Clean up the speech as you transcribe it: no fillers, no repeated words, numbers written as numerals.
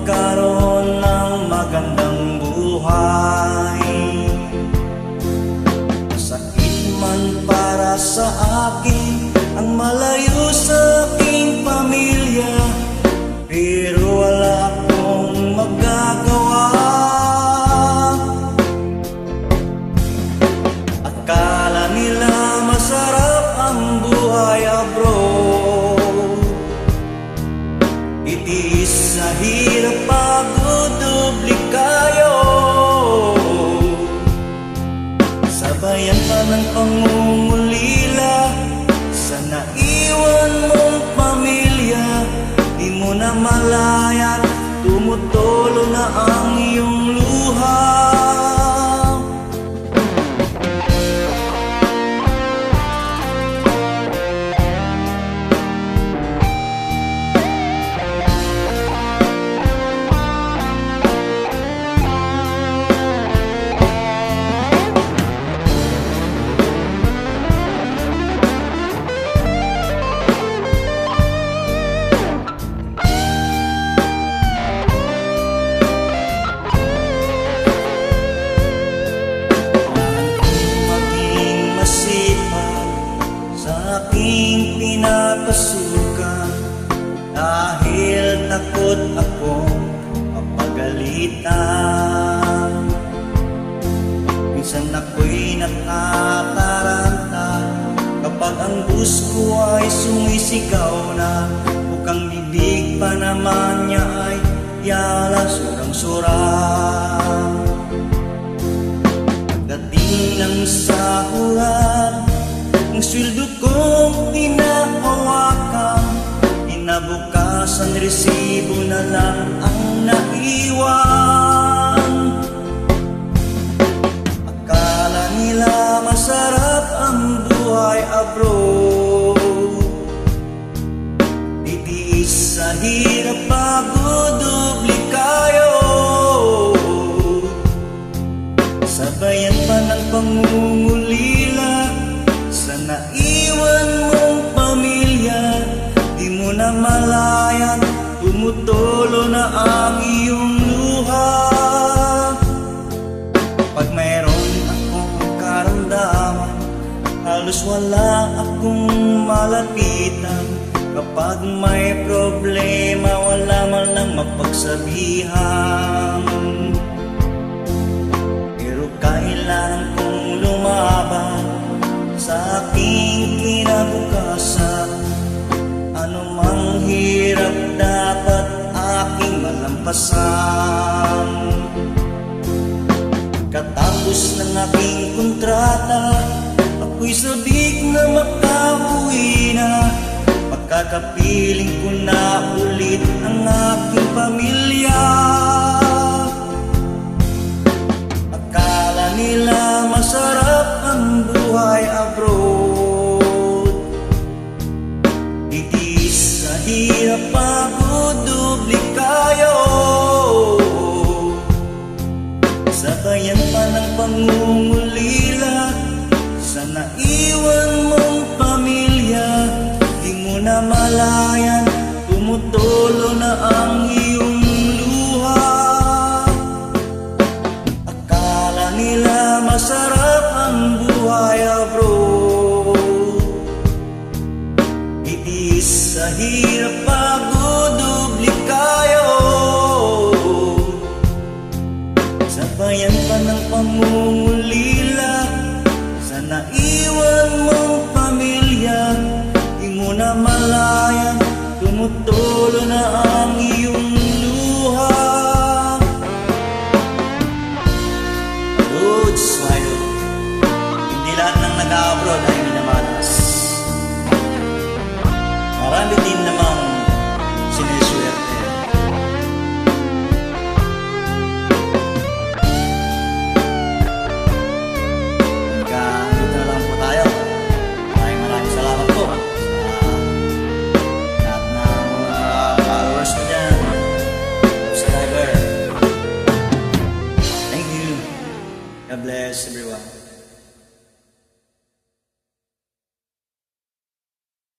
magkaroon ng magandang buhay. Masakit man para sa akin ang malayo sa aking pamilya, pero wala akong magagawa. Akala nila masarap ang buhay abroad, itiis sa hirap pagdudubli kayo. Sabayan pa ng pangungulila sa naiwan mong pamilya. Di mo na malaya, tumutulo na ang iyong luha. Aking pinapasukan dahil takot akong mapagalitan. Minsan ako'y natataranta kapag ang bus ko ay sumisigaw na bukang bibig pa naman niya ay yala surang-sura. Pagdating ng sahuran, ang sweldo kong pinahawakan, inabukasan resibo na lang ang naiwan. Akala nila masarap ang buhay abroad, titiis sa hirap pagdudubli kayo. Sabayan pa ng pangungulila sa naiwan mong pamilya. Di mo na malayan, tumutulo na ang iyong luha. Pag mayroon akong karamdaman, halos wala akong malapitan. Kapag may problema, wala man lang mapagsabihan. Pero kailangan kong lumaban sa aking kinabukasan. Anumang hirap dapat aking malampasan. Katapos ng aking kontrata, ako'y sabik na makauwi na. Pagkakapiling ko na ulit ang aking pamilya. Akala nila masarap ang buhay abroad, itiis sa hirap pagdudubli kayo. Sabayan pa ng pangungulila sa naiwan mong pamilya. Di mo na malayan, tumutulo na ang iyong luha. Akala nila masarap ang buhay abroad, itiis sa hirap pagdudubli kayo. Sabayan pa ng pangungulila sa naiwan mong pamilya. Di mo na malayan, tumutulo na ang iyong luha. Good smile. Hindi lahat ng nag-abroad ay minamalas. Marami din namang siniswerte. Hanggang dito na lang po tayo. Maraming salamat po sa lahat ng followers ko dyan, subscriber. Thank you. God bless everyone.